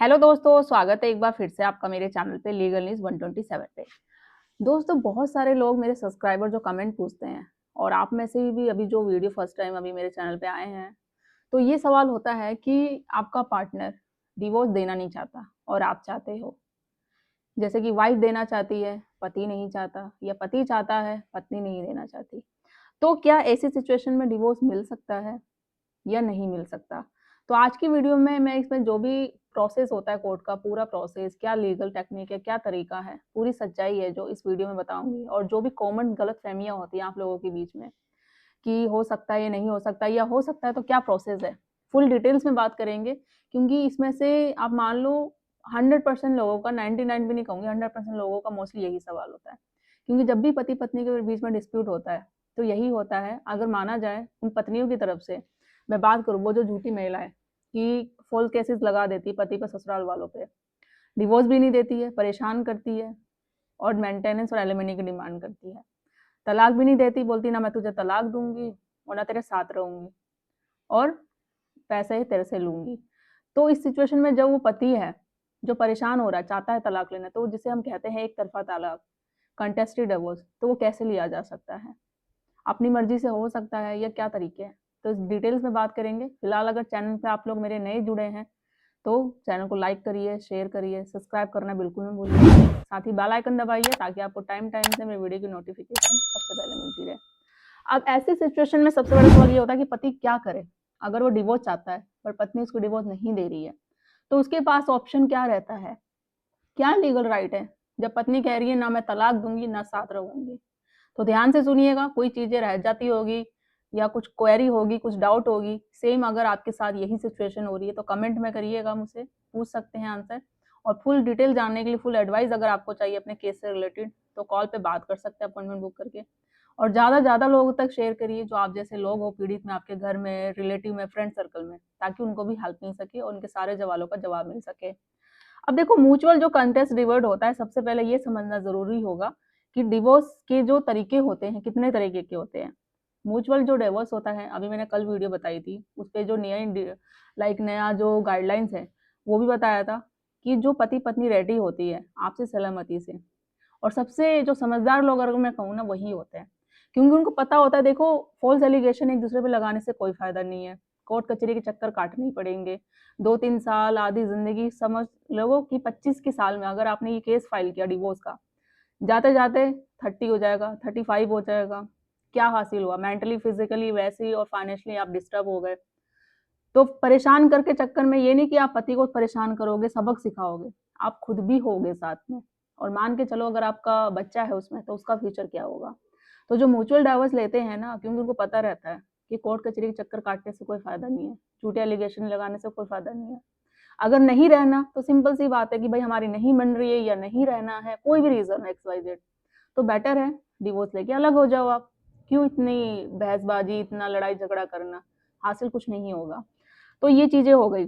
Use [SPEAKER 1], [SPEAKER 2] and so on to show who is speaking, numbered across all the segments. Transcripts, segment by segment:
[SPEAKER 1] Hello दोस्तों, स्वागत है एक बार फिर से आपका मेरे चैनल पे लीगल न्यूज़ 127 पे। दोस्तों, बहुत सारे लोग मेरे सब्सक्राइबर जो कमेंट पूछते हैं और आप में से भी अभी जो वीडियो फर्स्ट टाइम अभी मेरे चैनल पे आए हैं, तो ये सवाल होता है कि आपका पार्टनर डिवोर्स देना नहीं चाहता और आप चाहते हो। जैसे कि वाइफ देना चाहती है, पति नहीं चाहता, या पति चाहता है, पत्नी नहीं देना चाहती। तो क्या ऐसी सिचुएशन में डिवोर्स मिल सकता है या नहीं मिल सकता? तो आज की वीडियो में मैं इसमें जो भी प्रोसेस होता है कोर्ट का, पूरा प्रोसेस, क्या लीगल टेक्निक है, क्या तरीका है, पूरी सच्चाई है जो इस वीडियो में बताऊँगी, और जो भी कॉमन गलतफ़हमियाँ होती हैं आप लोगों के बीच में कि हो सकता है, ये नहीं हो सकता, या हो सकता है तो क्या प्रोसेस है? फुल डिटेल्स में बात करेंगे, क्योंकि इसमें से आप मान लो 100% लोगों का, 99 भी नहीं कहूँगी, 100% लोगों का मोस्टली यही सवाल होता है। क्योंकि जब भी पति-पत्नी के बीच में डिस्प्यूट होता है, तो यही होता है, अगर माना जाए उन पत्नियों की तरफ से, मैं बात करूँ वो जो झूठी महिलाएँ कि फ़ॉल्स केसेस लगा देती है पति पे ससुराल वालों पे, डिवोर्स भी नहीं देती है, परेशान करती है और मेंटेनेंस और एलिमनी की डिमांड करती है। तलाक भी नहीं देती, बोलती ना मैं तुझे तलाक दूँगी और ना तेरे साथ रहूँगी और पैसे तेरे से लूँगी। तो इस सिचुएशन में जब वो पति है, जो परेशान हो रहा है, चाहता है तलाक लेना, तो जिसे हम कहते हैं एक तरफ़ा तलाक, कंटेस्टेड डिवोर्स, तो वो कैसे लिया जा सकता है? अपनी मर्ज़ी से हो सकता है या क्या तरीके हैं? तो इस डिटेल्स में बात करेंगे। फिलहाल अगर चैनल पे आप लोग मेरे नए जुड़े हैं, तो चैनल को लाइक करिए, शेयर करिए, सब्सक्राइब करना बिल्कुल मत भूलिए। साथ ही बेल आइकन दबाइए ताकि आपको टाइम-टाइम से मेरी वीडियो की नोटिफ़िकेशन सबसे पहले मिलती रहे। अब ऐसी सिचुएशन में सबसे बड़ा सवाल ये होता है कि पति क्या करे? अगर वो डिवोर्स चाहता है, पर पत्नी उसको डिवोर्स नहीं दे रही है, तो उसके पास ऑप्शन क्या रहता है? क्या लीगल राइट है? जब पत्नी कह रही है ना मैं तलाक दूँगी, ना साथ रहूँगी। तो ध्यान से सुनिएगा, कोई चीज़ें रह जाती होगी या कुछ क्वेरी होगी, कुछ डाउट होगी, सेम अगर आपके साथ यही सिचुएशन हो रही है तो कमेंट में करिएगा मुझसे, पूछ सकते हैं आंसर। और फुल डिटेल जानने के लिए, फुल एडवाइस अगर आपको चाहिए अपने केस से रिलेटेड, तो कॉल पे बात कर सकते हैं अपॉइंटमेंट बुक करके। और ज़्यादा से ज़्यादा लोगों तक शेयर करिए जो आप जैसे लोग हो पीड़ित में, आपके घर में, रिलेटिव में, फ्रेंड सर्कल में, ताकि उनको भी हेल्प मिल सके और उनके सारे सवालों का जवाब मिल सके। अब देखो, म्यूचुअल जो कंटेस्ट डिवोर्स होता है, सबसे पहले ये समझना ज़रूरी होगा कि डिवोर्स के जो तरीके होते हैं, कितने तरीके के होते हैं। म्यूचुअल जो डिवोर्स होता है, अभी मैंने कल वीडियो बताई थी, उसपे जो नया जो गाइडलाइंस है, वो भी बताया था कि जो पति-पत्नी रेडी होती है, आपसी सहमति से, और सबसे जो समझदार लोग अगर मैं कहूँ ना, वही होते हैं। क्योंकि उनको पता होता है, देखो, फ़ॉल्स एलिगेशन एक-दूसरे पे लगाने से कोई फ़ायदा नहीं है। कोर्ट कचहरी के चक्कर काटने ही पड़ेंगे। 2-3 साल, आधी ज़िंदगी, समझ लो कि 25 के साल में अगर आपने ये केस फाइल किया डिवोर्स का, जाते-जाते 30 हो जाएगा, 35 हो जाएगा। क्या हासिल हुआ? मेंटली, फिज़िकली, वैसे ही और फाइनेंशियली आप डिस्टर्ब हो गए। तो परेशान करके चक्कर में ये नहीं कि आप पति को परेशान करोगे, सबक सिखाओगे, आप खुद भी होगे साथ में। और मान के चलो अगर आपका बच्चा है उसमें, तो उसका फ्यूचर क्या होगा? तो जो म्यूचुअल डाइवोर्स लेते हैं ना, क्योंकि उनको पता रहता है कि कोर्ट कचहरी के चक्कर काटने से कोई फ़ायदा नहीं है, झूठे एलिगेशन लगाने से कोई फ़ायदा नहीं है। अगर नहीं रहना तो सिंपल सी बात है कि भाई हमारी नहीं बन रही है या नहीं रहना है, कोई भी रीज़न है एक्स वाई ज़ेड, तो बेटर है डिवोर्स लेके अलग हो जाओ आप। क्यों इतनी बहसबाजी, इतना लड़ाई-झगड़ा करना? हासिल कुछ नहीं होगा। तो ये चीज़ें हो गई।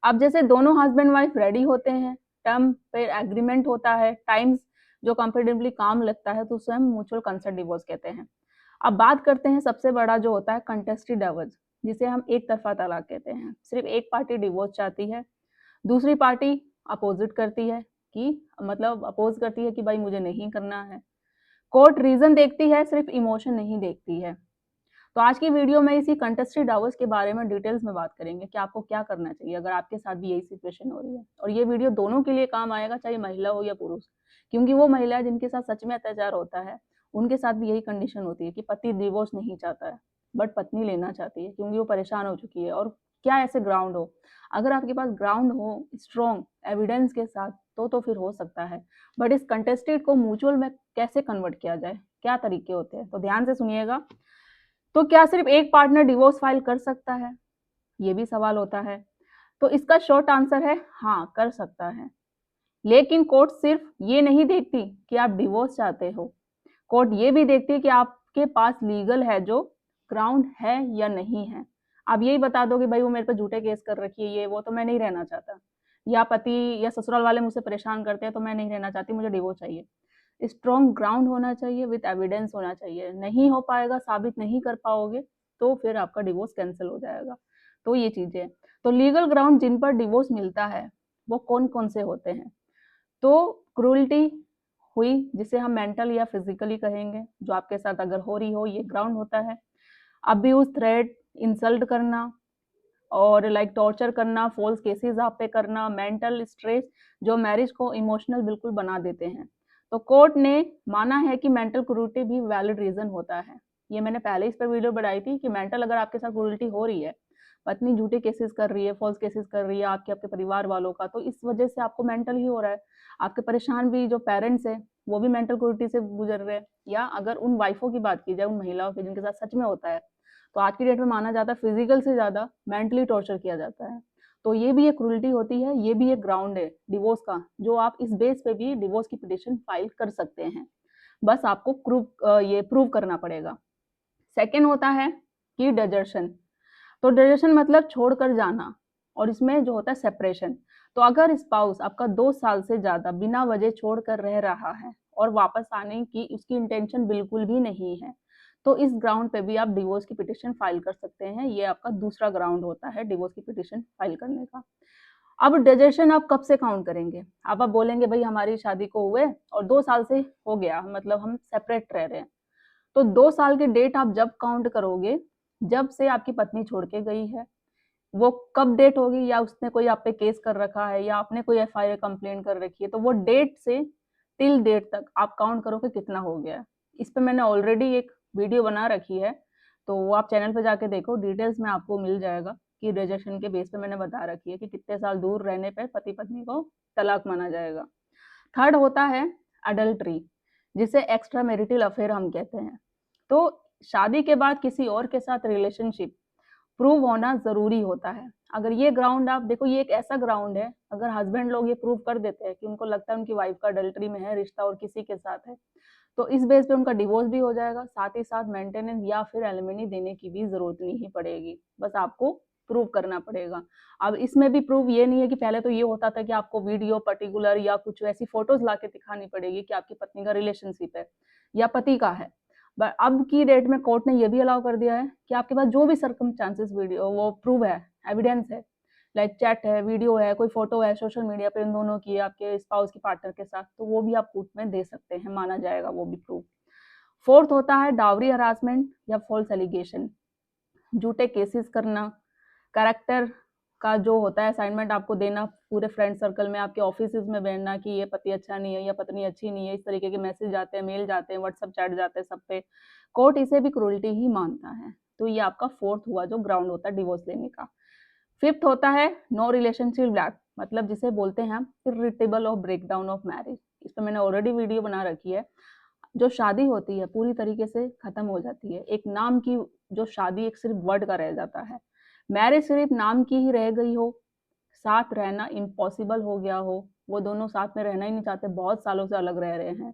[SPEAKER 1] अब जैसे दोनों हस्बैंड वाइफ रेडी होते हैं, टर्म पे एग्रीमेंट होता है, टाइम्स जो कंफर्टेबली काम लगता है, तो उसे हम म्यूचुअल कंसेंट डिवोर्स कहते हैं। अब बात करते हैं सबसे बड़ा जो होता है कंटेस्टेड डिवोर्स, जिसे हम एक तरफ़ा तलाक कहते हैं। सिर्फ़ एक पार्टी डिवोर्स चाहती है, दूसरी पार्टी अपोज़िट करती है कि मतलब अपोज़ करती है कि भाई मुझे नहीं करना है। कोर्ट रीज़न देखती है, सिर्फ़ इमोशन नहीं देखती है। तो आज की वीडियो में इसी कंटेस्टेड डाइवोर्स के बारे में डिटेल्स में बात करेंगे कि आपको क्या करना चाहिए अगर आपके साथ भी यही सिचुएशन हो रही है। और ये वीडियो दोनों के लिए काम आएगा, चाहे महिला हो या पुरुष। क्योंकि वो महिला जिनके साथ सच में अत्याचार होता है, उनके साथ भी यही कंडीशन होती है कि पति डिवोर्स नहीं चाहता है, बट पत्नी लेना चाहती है क्योंकि वो परेशान हो चुकी है। और क्या ऐसे ग्राउंड हो, अगर आपके पास ग्राउंड हो स्ट्रॉन्ग एविडेंस के साथ, तो फिर हो सकता है। बट इस कंटेस्टेड को म्यूचुअल में कैसे कन्वर्ट किया जाए, क्या तरीके होते हैं, तो ध्यान से सुनिएगा। तो क्या सिर्फ एक पार्टनर डिवोर्स फाइल कर सकता है? ये भी सवाल होता है। तो इसका शॉर्ट आंसर है हाँ, कर सकता है। लेकिन कोर्ट सिर्फ ये नहीं देखती कि आप डिवोर्स चाहते हो। कोर्ट ये भी देखती है कि आपके पास लीगल है जो ग्राउंड है या नहीं है। आप यही बता दो कि भाई वो मेरे पे झूठे केस कर रखी है, ये वो, तो मैं नहीं रहना चाहता। या पति या ससुराल वाले मुझसे परेशान करते हैं तो मैं नहीं रहना चाहती, मुझे डिवोर्स चाहिए। स्ट्रॉन्ग ग्राउंड होना चाहिए, विद एविडेंस होना चाहिए। नहीं हो पाएगा, साबित नहीं कर पाओगे, तो फिर आपका डिवोर्स कैंसल हो जाएगा। तो ये चीज़ें हैं। तो लीगल ग्राउंड जिन पर डिवोर्स मिलता है, वो कौन-कौन से होते हैं? तो क्रूरल्टी हुई, जिसे हम मेंटल या फिजिकली कहेंगे, जो आपके साथ अगर हो रही हो, ये ग्राउंड होता है। अब्यूज़, थ्रेट, इंसल्ट करना और लाइक टॉर्चर करना, फ़ॉल्स केसेज़ आप पे करना, मेंटल स्ट्रेस जो मैरिज को इमोशनल बिल्कुल बना देते हैं। तो कोर्ट ने माना है कि मेंटल क्रूरल्टी भी वैलिड रीज़न होता है। ये मैंने पहले इस पे वीडियो बनाई थी कि मेंटल अगर आपके साथ क्रूरल्टी हो रही है, पत्नी झूठे केसेज़ कर रही है, फ़ॉल्स केसेज़ कर रही है आपके परिवार वालों का, तो इस वजह से आपको मेंटल ही हो रहा है। आपके परेशान भी जो पेरेंट्स हैं, वो भी मेंटल क्रूरल्टी से गुज़र रहे हैं। या अगर उन वाइफ़ों की बात की जाए, उन महिलाओं की जिनके साथ सच में होता है, तो आज की डेट में माना जाता है फिजिकल से ज़्यादा मेंटली टॉर्चर किया जाता है। तो ये भी एक क्रूरल्टी होती है, ये भी एक ग्राउंड है डिवोर्स का, जो आप इस बेस पे भी डिवोर्स की पिटीशन फाइल कर सकते हैं। बस आपको ये प्रूव करना पड़ेगा। सेकंड होता है कि डिजर्शन। तो डिजर्शन मतलब छोड़कर जाना और इसमें जो होता है सेपरेशन। तो अगर स्पाउस आपका 2 साल से ज़्यादा बिना वजह छोड़कर रह रहा है और वापस आने की उसकी इंटेंशन बिल्कुल भी नहीं है, तो इस ग्राउंड पे भी आप डिवोर्स की पिटीशन फाइल कर सकते हैं। ये आपका दूसरा ग्राउंड होता है डिवोर्स की पिटीशन फाइल करने का। अब डिजर्शन आप कब से काउंट करेंगे? अब आप बोलेंगे भई हमारी शादी को हुए और 2 साल से हो गया, मतलब हम सेपरेट रह रहे हैं। तो 2 साल की डेट आप जब काउंट करोगे, जब से आपकी पत्नी छोड़ के गई है। वो कब डेट होगी, या उसने कोई आप पे केस कर रखा है या आपने कोई एफआईआर कंप्लेंट कर रखी है, तो वो डेट से टिल डेट तक आप काउंट करो कि कितना हो गया है। इस पे मैंने ऑलरेडी एक वीडियो बना रखी है, तो वो आप चैनल पे जाके देखो, डिटेल्स में आपको मिल जाएगा कि रिजेक्शन के बेस पे मैंने बता रखी है कि कितने साल दूर रहने पे पति-पत्नी को तलाक माना जाएगा। थर्ड होता है अडल्ट्री, जिसे एक्स्ट्रा मैरिटल अफेयर हम कहते हैं। तो शादी के बाद किसी और के साथ रिलेशनशिप प्रूव होना ज़रूरी होता है। अगर ये ग्राउंड आप देखो, ये एक ऐसा ग्राउंड है, अगर हस्बैंड लोग ये प्रूव कर देते हैं कि उनको लगता है उनकी वाइफ का अडल्टरी में है रिश्ता और किसी के साथ है, तो इस बेस पे उनका डिवोर्स भी हो जाएगा, साथ ही साथ मेंटेनेंस या फिर एलिमनी देने की भी ज़रूरत नहीं पड़ेगी। बस आपको प्रूव करना पड़ेगा। अब इसमें भी प्रूव ये नहीं है कि पहले तो ये होता था कि आपको वीडियो पर्टिकुलर या कुछ ऐसी फ़ोटोज़ लाके दिखानी पड़ेगी कि आपकी पत्नी का रिलेशनशिप है या पति का है। ब अब की डेट में कोर्ट ने ये भी अलाउ कर दिया है कि आपके पास जो भी सर्कमस्टेंसेस वीडियो वो प्रूव है, एविडेंस है, लाइक चैट है, वीडियो है, कोई फ़ोटो है सोशल मीडिया पे इन दोनों की, आपके स्पाउस की, पार्टनर के साथ, तो वो भी आप कोर्ट में दे सकते हैं, माना जाएगा वो भी प्रूफ। फोर्थ होता है डावरी हरासमेंट या फॉल्स एलिगेशन, झूठे केसेस करना, कैरेक्टर का जो होता है असाइनमेंट आपको देना पूरे फ्रेंड सर्कल में, आपके ऑफिसेज़ में बैठना कि ये पति अच्छा नहीं है या पत्नी अच्छी नहीं है, इस तरीके के मैसेज जाते हैं, मेल जाते हैं, व्हाट्सएप चैट जाते हैं सब पे। कोर्ट इसे भी क्रूरल्टी ही मानता है। तो ये आपका फोर्थ हुआ जो ग्राउंड होता है डिवोर्स लेने का। फिफ्थ होता है नो रिलेशनशिप लैप्स, मतलब जिसे बोलते हैं हम इर्रिटेबल और ब्रेकडाउन ऑफ मैरिज। इस पे मैंने ऑलरेडी वीडियो बना रखी है। जो शादी होती है पूरी तरीके से खत्म हो जाती है, एक नाम की जो शादी एक सिर्फ वर्ड का रह जाता है। मैरिज सिर्फ नाम की ही रह गई हो, साथ रहना इम्पॉसिबल हो गया हो, वो दोनों साथ में रहना ही नहीं चाहते, बहुत सालों से अलग रह रहे हैं,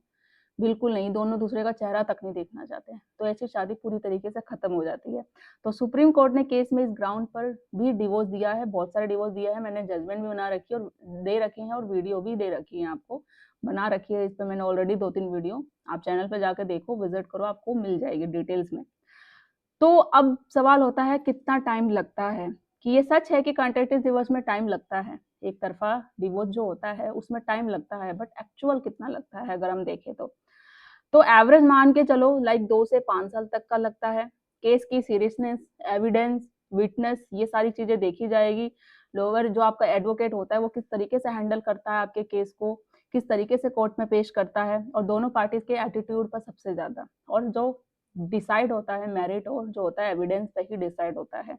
[SPEAKER 1] बिल्कुल नहीं, दोनों दूसरे का चेहरा तक नहीं देखना चाहते हैं, तो ऐसी शादी पूरी तरीके से खत्म हो जाती है। तो सुप्रीम कोर्ट ने केस में इस ग्राउंड पर भी डिवोर्स दिया है, बहुत सारे डिवोर्स दिया है, मैंने जजमेंट भी बना रखी है और दे रखी है और वीडियो भी दे रखी है, आपको बना रखी है, इस पे मैंने ऑलरेडी 2-3 वीडियो, आप चैनल पे जाकर देखो, विजिट करो, आपको मिल जाएगी डिटेल्स में। तो अब सवाल होता है कितना टाइम लगता है, कि ये सच है कि कॉन्ट्रैक्टिव डिवोर्स में टाइम लगता है, एक तरफा डिवोर्स जो होता है उसमें टाइम लगता है, बट एक्चुअल कितना लगता है अगर हम देखें तो एवरेज मान के चलो लाइक 2 से 5 साल तक का लगता है। केस की सीरियसनेस, एविडेंस, विटनेस, ये सारी चीज़ें देखी जाएगी। लोअर जो आपका एडवोकेट होता है वो किस तरीके से हैंडल करता है आपके केस को, किस तरीके से कोर्ट में पेश करता है, और दोनों पार्टीज़ के एटीट्यूड पर सबसे ज़्यादा, और जो डिसाइड होता है मेरिट और जो होता है एविडेंस पे ही डिसाइड होता है।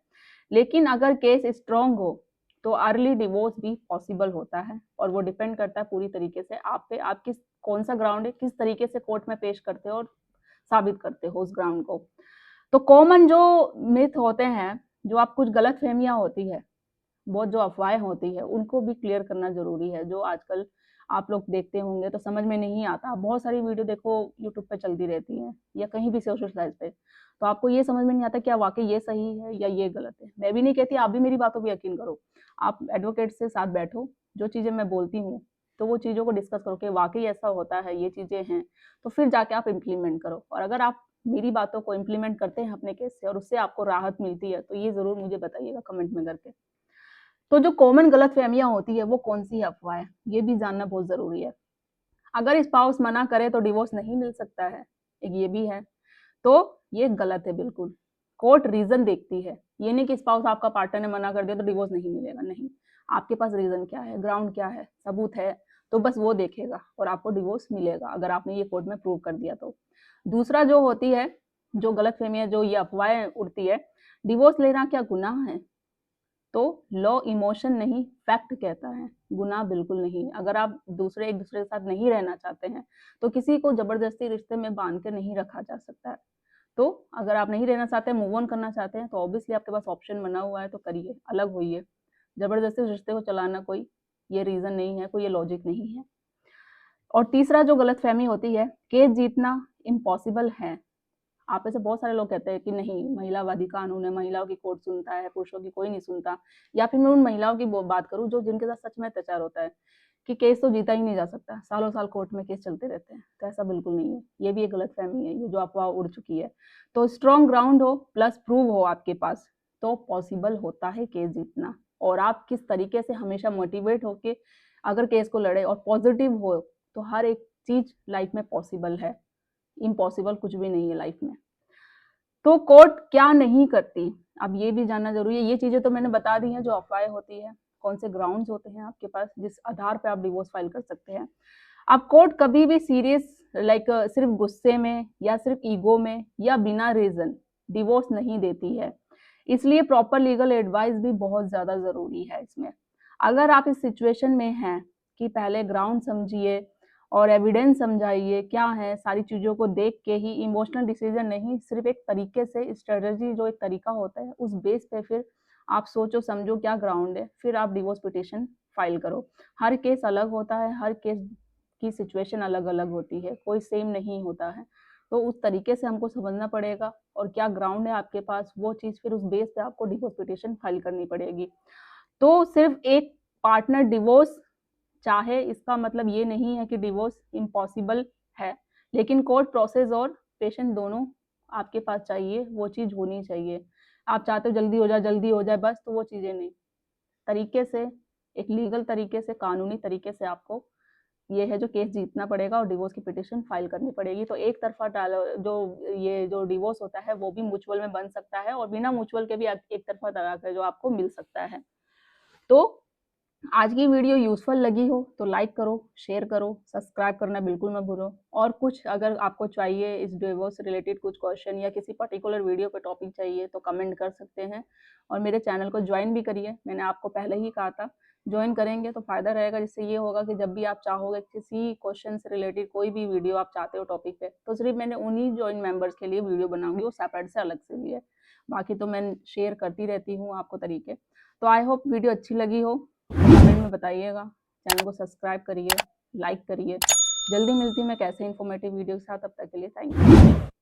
[SPEAKER 1] लेकिन अगर केस स्ट्रॉन्ग हो तो अर्ली डिवोर्स भी पॉसिबल होता है, और वो डिपेंड करता है पूरी तरीके से आप पे, आप किस कौन सा ग्राउंड है, किस तरीके से कोर्ट में पेश करते हो और साबित करते हो उस ग्राउंड को। तो कॉमन जो मिथ होते हैं, जो आप कुछ गलतफ़हमियाँ होती है, बहुत जो अफ़वाहें होती है, उनको भी क्लियर करना ज़रूरी है, जो आजकल आप लोग देखते होंगे तो समझ में नहीं आता। बहुत सारी वीडियो देखो यूट्यूब पे चलती रहती हैं या कहीं भी सोशल साइट पे, तो आपको ये समझ में नहीं आता क्या वाक़ई ये सही है या ये गलत है। मैं भी नहीं कहती आप भी मेरी बातों पे यकीन करो। आप एडवोकेट से साथ बैठो, जो चीज़ें मैं बोलती हूँ, तो वो चीज़ों को डिस्कस करो कि वाक़ई ऐसा होता है, ये चीज़ें हैं, तो फिर जाके आप इम्प्लीमेंट करो। और अगर आप मेरी बातों को इम्प्लीमेंट करते हैं अपने केस से और उससे आपको राहत मिलती है, तो ये ज़रूर मुझे बताइएगा कमेंट में करके। तो जो कॉमन गलतफहमियां होती है वो कौन सी अफवाह है, ये भी जानना बहुत ज़रूरी है। अगर स्पाउस मना करे तो डिवोर्स नहीं मिल सकता है, एक ये भी है, तो ये गलत है बिल्कुल। कोर्ट रीज़न देखती है, ये नहीं कि स्पाउस आपका पार्टनर ने मना कर दिया तो डिवोर्स नहीं मिलेगा, नहीं। आपके पास रीज़न क्या है, ग्राउंड क्या है, सबूत है, तो बस वो देखेगा और आपको डिवोर्स मिलेगा अगर आपने ये कोर्ट में प्रूव कर दिया तो। दूसरा जो होती है, जो गलतफ़हमियाँ जो ये अफ़वाहें उड़ती है, डिवोर्स लेना क्या गुनाह है? तो लॉ इमोशन नहीं फैक्ट कहता है, गुनाह बिल्कुल नहीं। अगर आप एक दूसरे के साथ नहीं रहना चाहते हैं, तो किसी को ज़बरदस्ती रिश्ते में बाँध के नहीं रखा जा सकता है। तो अगर आप नहीं रहना चाहते, मूव ऑन करना चाहते हैं, तो ऑब्वियसली आपके पास ऑप्शन बना हुआ है, तो करिए, अलग होइए। ज़बरदस्ती उस रिश्ते को चलाना कोई ये रीज़न नहीं है, कोई ये लॉजिक नहीं है। और तीसरा जो गलतफ़हमी होती है, केस जीतना इम्पॉसिबल है। आप में से बहुत सारे लोग कहते हैं कि नहीं, महिलावादी कानून है, महिलाओं की कोर्ट सुनता है, पुरुषों की कोई नहीं सुनता। या फिर मैं उन महिलाओं की बात करूँ जो जिनके साथ सच में अत्याचार होता है, कि केस तो जीता ही नहीं जा सकता, सालों-साल कोर्ट में केस चलते रहते हैं, तो ऐसा बिल्कुल नहीं है। ये भी एक गलतफ़हमी है, ये जो अफ़वाह उड़ चुकी है। तो स्ट्रॉन्ग ग्राउंड हो प्लस प्रूव हो आपके पास, तो पॉसिबल होता है केस जीतना। और आप किस तरीके से हमेशा मोटिवेट होके अगर केस को लड़े और पॉज़िटिव हो, तो हर एक चीज़ लाइफ़ में पॉसिबल है। इम्पॉसिबल कुछ भी नहीं है लाइफ़ में। तो कोर्ट क्या नहीं करती, अब ये भी जानना ज़रूरी है। ये चीज़ें तो मैंने बता दी हैं जो अफ़वाहें होती हैं, कौन से ग्राउंड्स होते हैं आपके पास जिस आधार पे आप डिवोर्स फाइल कर सकते हैं। अब कोर्ट कभी भी सीरियस सिर्फ़ गुस्से में या सिर्फ़ ईगो में या बिना रीज़न डिवोर्स नहीं देती है। इसलिए प्रॉपर लीगल एडवाइस भी बहुत ज़्यादा ज़रूरी है इसमें। अगर आप इस सिचुएशन में हैं कि पहले ग्राउंड समझिए और एविडेंस समझाइए, क्या है, सारी चीज़ों को देख के ही इमोशनल डिसीज़न नहीं, सिर्फ़ एक तरीके से स्ट्रैटेजी जो एक तरीका होता है, उस बेस पे फिर आप सोचो समझो क्या ग्राउंड है, फिर आप डिवोर्स पिटीशन फाइल करो। हर केस अलग होता है, हर केस की सिचुएशन अलग-अलग होती है, कोई सेम नहीं होता है। तो उस तरीके से हमको समझना पड़ेगा और क्या ग्राउंड है आपके पास, वो चीज़ फिर उस बेस पे आपको डिवोर्स पिटीशन फाइल करनी पड़ेगी। तो सिर्फ़ एक पार्टनर डिवोर्स चाहे इसका मतलब ये नहीं है कि डिवोर्स इम्पॉसिबल है, लेकिन कोर्ट प्रोसेस और पेशेंस दोनों आपके पास चाहिए, वो चीज़ होनी चाहिए। आप चाहते हो जल्दी हो जाए बस, तो वो चीज़ें नहीं। तरीके से, एक लीगल तरीके से, कानूनी तरीके से आपको ये है जो केस जीतना पड़ेगा और डिवोर्स की पिटीशन फाइल करनी पड़ेगी। तो एक तरफ़ा जो डिवोर्स होता है, वो भी म्यूचुअल में बन सकता है और बिना म्यूचुअल के भी एक तरफ़ा तलाक है जो आपको मिल सकता है। तो आज की वीडियो यूज़फुल लगी हो तो लाइक करो, शेयर करो, सब्सक्राइब करना बिल्कुल मत भूलो। और कुछ अगर आपको चाहिए इस डिवोर्स से रिलेटेड कुछ क्वेश्चन या किसी पर्टिकुलर वीडियो पे टॉपिक चाहिए तो कमेंट कर सकते हैं और मेरे चैनल को ज्वाइन भी करिए। मैंने आपको पहले ही कहा था, ज्वाइन करेंगे तो फ़ायदा रहेगा, जिससे ये होगा कि जब भी आप चाहोगे किसी क्वेश्चन से रिलेटेड कोई भी वीडियो आप चाहते हो टॉपिक पे, तो सिर्फ़ मैंने उन्हीं जॉइन मेंबर्स के लिए वीडियो बनाऊँगी, वो सेपरेट से अलग से भी है। बाकी तो मैं शेयर करती रहती हूँ आपको तरीके। तो आई होप वीडियो अच्छी लगी हो। कमेंट में बताइएगा, चैनल को सब्सक्राइब करिए, लाइक करिए। जल्दी मिलती हूँ मैं कैसे इन्फॉर्मेटिव वीडियो के साथ, तब तक के लिए थैंक यू।